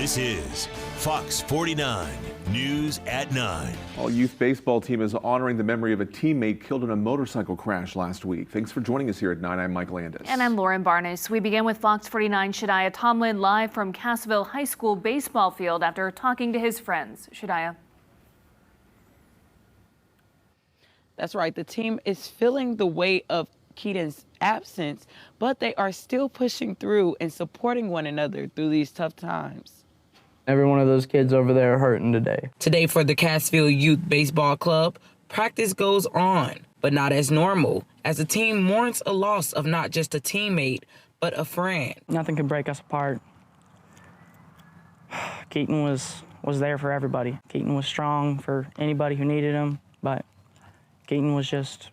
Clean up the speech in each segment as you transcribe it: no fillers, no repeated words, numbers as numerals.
This is Fox 49 News at 9. Our youth baseball team is honoring the memory of a teammate killed in a motorcycle crash last week. Thanks for joining us here at 9. I'm Mike Landis. And I'm Lauren Barnes. We begin with Fox 49 Shadiah Tomlin live from Cassville High School baseball field after talking to his friends. Shadiah. That's right. The team is feeling the weight of Cadence's absence, but they are still pushing through and supporting one another through these tough times. Every one of those kids over there are hurting today. Today for the Cassville Youth Baseball Club, practice goes on, but not as normal, as the team mourns a loss of not just a teammate, but a friend. Nothing can break us apart. Keaton was there for everybody. Keaton was strong for anybody who needed him, but Keaton was just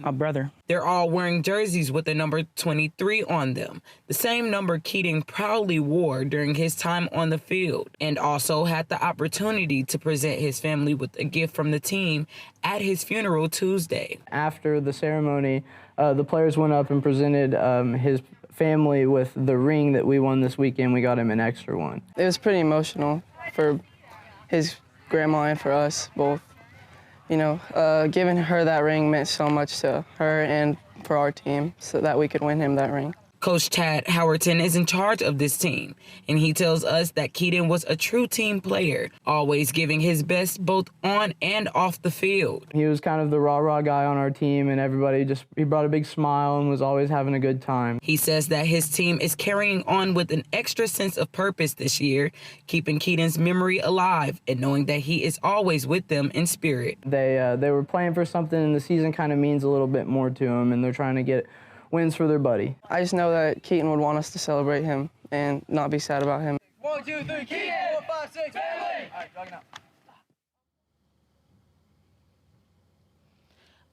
a brother. They're all wearing jerseys with the number 23 on them, the same number Keaton proudly wore during his time on the field, and also had the opportunity to present his family with a gift from the team at his funeral Tuesday. After the ceremony, the players went up and presented his family with the ring that we won this weekend. We got him an extra one. It was pretty emotional for his grandma and for us both. You know, giving her that ring meant so much to her and for our team so that we could win him that ring. Coach Chad Howerton is in charge of this team, and he tells us that Keaton was a true team player, always giving his best both on and off the field. He was kind of the rah-rah guy on our team, and everybody he brought a big smile and was always having a good time. He says that his team is carrying on with an extra sense of purpose this year, keeping Keaton's memory alive and knowing that he is always with them in spirit. They were playing for something, and the season kind of means a little bit more to them, and they're trying to get wins for their buddy. I just know that Keaton would want us to celebrate him and not be sad about him. 1, 2, 3, Keaton! 4, 5, 6, family! All right, jogging out.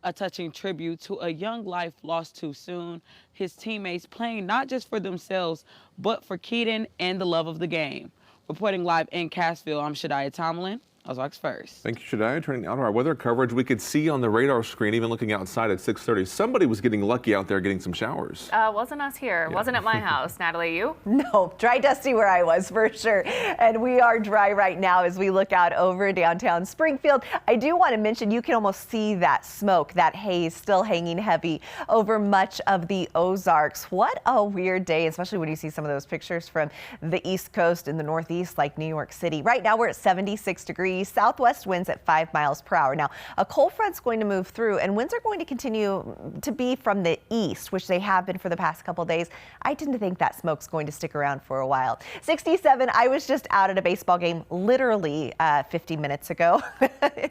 A touching tribute to a young life lost too soon. His teammates playing not just for themselves, but for Keaton and the love of the game. Reporting live in Cassville, I'm Shadiah Tomlin. Fox First. Thank you, Shadiah. Turning now to our weather coverage, we could see on the radar screen, even looking outside at 6:30, somebody was getting lucky out there getting some showers. Wasn't us here. Yeah. Wasn't at my house. Natalie, you? No, dry dusty where I was for sure. And we are dry right now as we look out over downtown Springfield. I do want to mention you can almost see that smoke, that haze still hanging heavy over much of the Ozarks. What a weird day, especially when you see some of those pictures from the East Coast and the Northeast like New York City. Right now we're at 76 degrees. Southwest winds at 5 miles per hour. Now, a cold front's going to move through, and winds are going to continue to be from the east, which they have been for the past couple days. I tend to think that smoke's going to stick around for a while. 67, I was just out at a baseball game literally 50 minutes ago.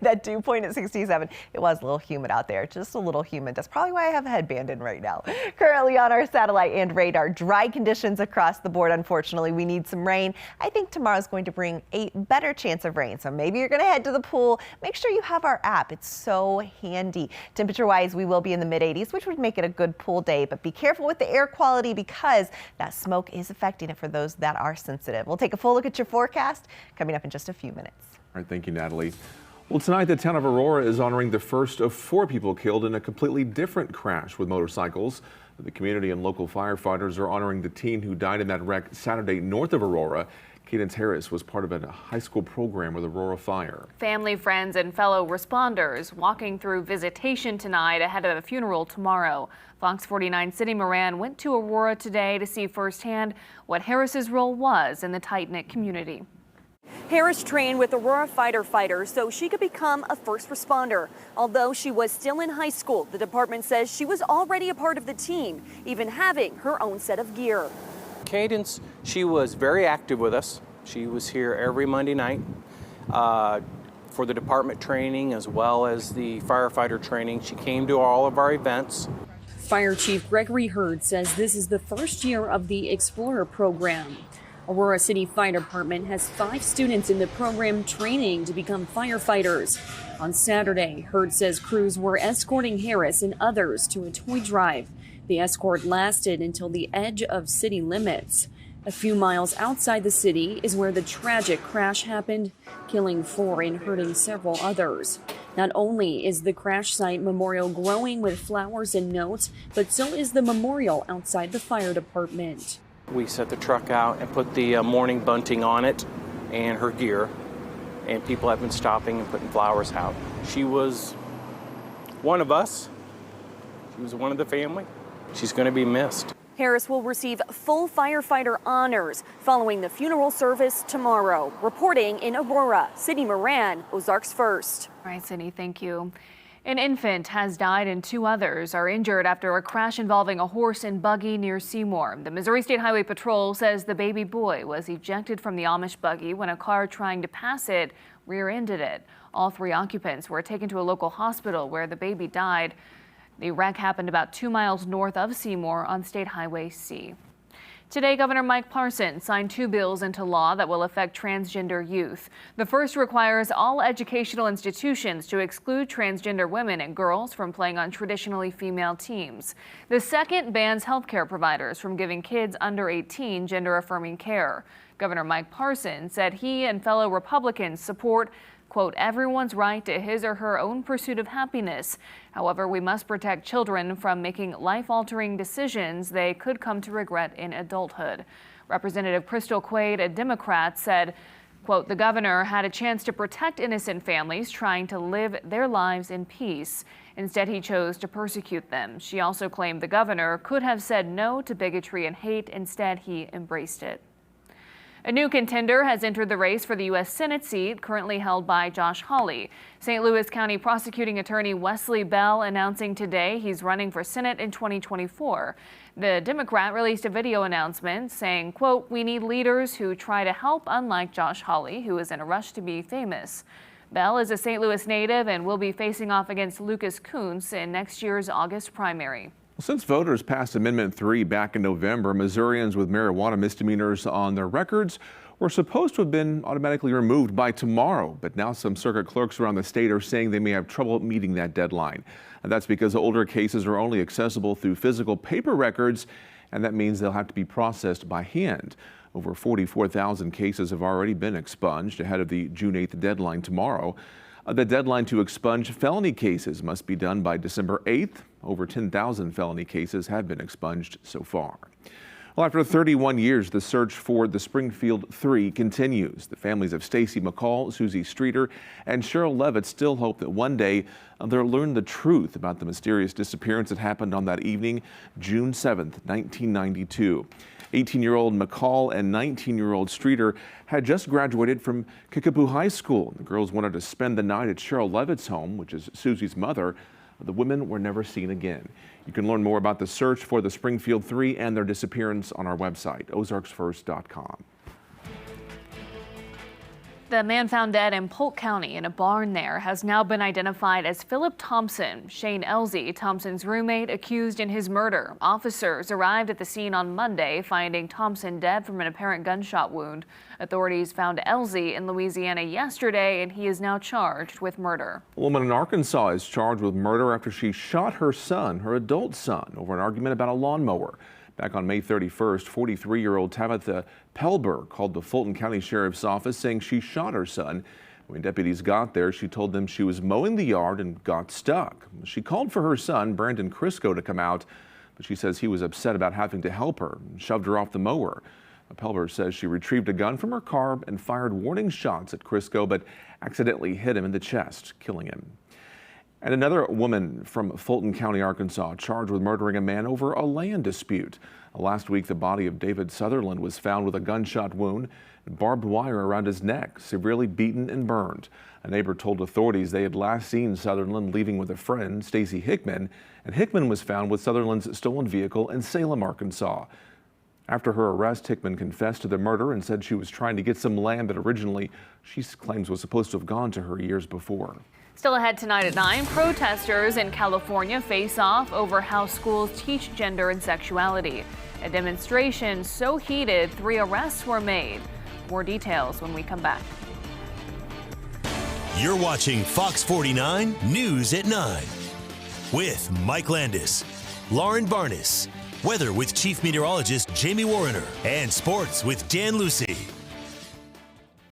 That dew point at 67. It was a little humid out there, just a little humid. That's probably why I have a headband in right now. Currently on our satellite and radar, dry conditions across the board. Unfortunately, we need some rain. I think tomorrow's going to bring a better chance of rain, so maybe you're going to head to the pool. Make sure you have our app. It's so handy. Temperature-wise, we will be in the mid-80s, which would make it a good pool day, but be careful with the air quality because that smoke is affecting it for those that are sensitive. We'll take a full look at your forecast coming up in just a few minutes. All right, thank you, Natalie. Well, tonight the town of Aurora is honoring the first of 4 people killed in a completely different crash with motorcycles. The community and local firefighters are honoring the teen who died in that wreck Saturday north of Aurora. Cadence Harris was part of a high school program with Aurora Fire. Family, friends, and fellow responders walking through visitation tonight ahead of a funeral tomorrow. Fox 49's Cindy Moran went to Aurora today to see firsthand what Harris's role was in the tight-knit community. Harris trained with Aurora firefighters so she could become a first responder. Although she was still in high school, the department says she was already a part of the team, even having her own set of gear. Cadence, she was very active with us. She was here every Monday night for the department training as well as the firefighter training. She came to all of our events. Fire Chief Gregory Hurd says this is the first year of the Explorer program. Aurora City Fire Department has 5 students in the program training to become firefighters. On Saturday, Hurd says crews were escorting Harris and others to a toy drive. The escort lasted until the edge of city limits. A few miles outside the city is where the tragic crash happened, killing 4 and hurting several others. Not only is the crash site memorial growing with flowers and notes, but so is the memorial outside the fire department. We set the truck out and put the morning bunting on it and her gear, and people have been stopping and putting flowers out. She was one of us. She was one of the family. She's going to be missed. Harris will receive full firefighter honors following the funeral service tomorrow. Reporting in Aurora, Sydney Moran, Ozarks First. All right, Sydney, thank you. An infant has died and 2 others are injured after a crash involving a horse and buggy near Seymour. The Missouri State Highway Patrol says the baby boy was ejected from the Amish buggy when a car trying to pass it rear-ended it. All 3 occupants were taken to a local hospital where the baby died. The wreck happened about 2 miles north of Seymour on State Highway C. Today, Governor Mike Parson signed 2 bills into law that will affect transgender youth. The first requires all educational institutions to exclude transgender women and girls from playing on traditionally female teams. The second bans healthcare providers from giving kids under 18 gender-affirming care. Governor Mike Parson said he and fellow Republicans support, quote, everyone's right to his or her own pursuit of happiness. However, we must protect children from making life-altering decisions they could come to regret in adulthood. Representative Crystal Quaid, a Democrat, said, quote, the governor had a chance to protect innocent families trying to live their lives in peace. Instead, he chose to persecute them. She also claimed the governor could have said no to bigotry and hate. Instead, he embraced it. A new contender has entered the race for the U.S. Senate seat currently held by Josh Hawley. St. Louis County Prosecuting Attorney Wesley Bell announcing today he's running for Senate in 2024. The Democrat released a video announcement saying, quote, we need leaders who try to help, unlike Josh Hawley, who is in a rush to be famous. Bell is a St. Louis native and will be facing off against Lucas Kuntz in next year's August primary. Since voters passed Amendment 3 back in November, Missourians with marijuana misdemeanors on their records were supposed to have been automatically removed by tomorrow. But now some circuit clerks around the state are saying they may have trouble meeting that deadline. And that's because older cases are only accessible through physical paper records, and that means they'll have to be processed by hand. Over 44,000 cases have already been expunged ahead of the June 8th deadline tomorrow. The deadline to expunge felony cases must be done by December 8th. Over 10,000 felony cases have been expunged so far. Well, after 31 years, the search for the Springfield 3 continues. The families of Stacy McCall, Susie Streeter, and Cheryl Levitt still hope that one day they'll learn the truth about the mysterious disappearance that happened on that evening, June 7th, 1992. 18-year-old McCall and 19-year-old Streeter had just graduated from Kickapoo High School. The girls wanted to spend the night at Cheryl Levitt's home, which is Susie's mother. The women were never seen again. You can learn more about the search for the Springfield 3 and their disappearance on our website, ozarksfirst.com. The man found dead in Polk County in a barn there has now been identified as Philip Thompson, Shane Elzie, Thompson's roommate, accused in his murder. Officers arrived at the scene on Monday, finding Thompson dead from an apparent gunshot wound. Authorities found Elzie in Louisiana yesterday, and he is now charged with murder. A woman in Arkansas is charged with murder after she shot her son, her adult son, over an argument about a lawnmower. Back on May 31st, 43-year-old Tabitha Pelber called the Fulton County Sheriff's Office saying she shot her son. When deputies got there, she told them she was mowing the yard and got stuck. She called for her son, Brandon Crisco, to come out, but she says he was upset about having to help her and shoved her off the mower. Pelber says she retrieved a gun from her car and fired warning shots at Crisco, but accidentally hit him in the chest, killing him. And another woman from Fulton County, Arkansas, charged with murdering a man over a land dispute. Last week, the body of David Sutherland was found with a gunshot wound and barbed wire around his neck, severely beaten and burned. A neighbor told authorities they had last seen Sutherland leaving with a friend, Stacy Hickman, and Hickman was found with Sutherland's stolen vehicle in Salem, Arkansas. After her arrest, Hickman confessed to the murder and said she was trying to get some land that originally she claims was supposed to have gone to her years before. Still ahead tonight at 9, protesters in California face off over how schools teach gender and sexuality. A demonstration so heated, 3 arrests were made. More details when we come back. You're watching Fox 49 News at 9 with Mike Landis, Lauren Barnes, weather with Chief Meteorologist Jamie Warrener, and sports with Dan Lucy.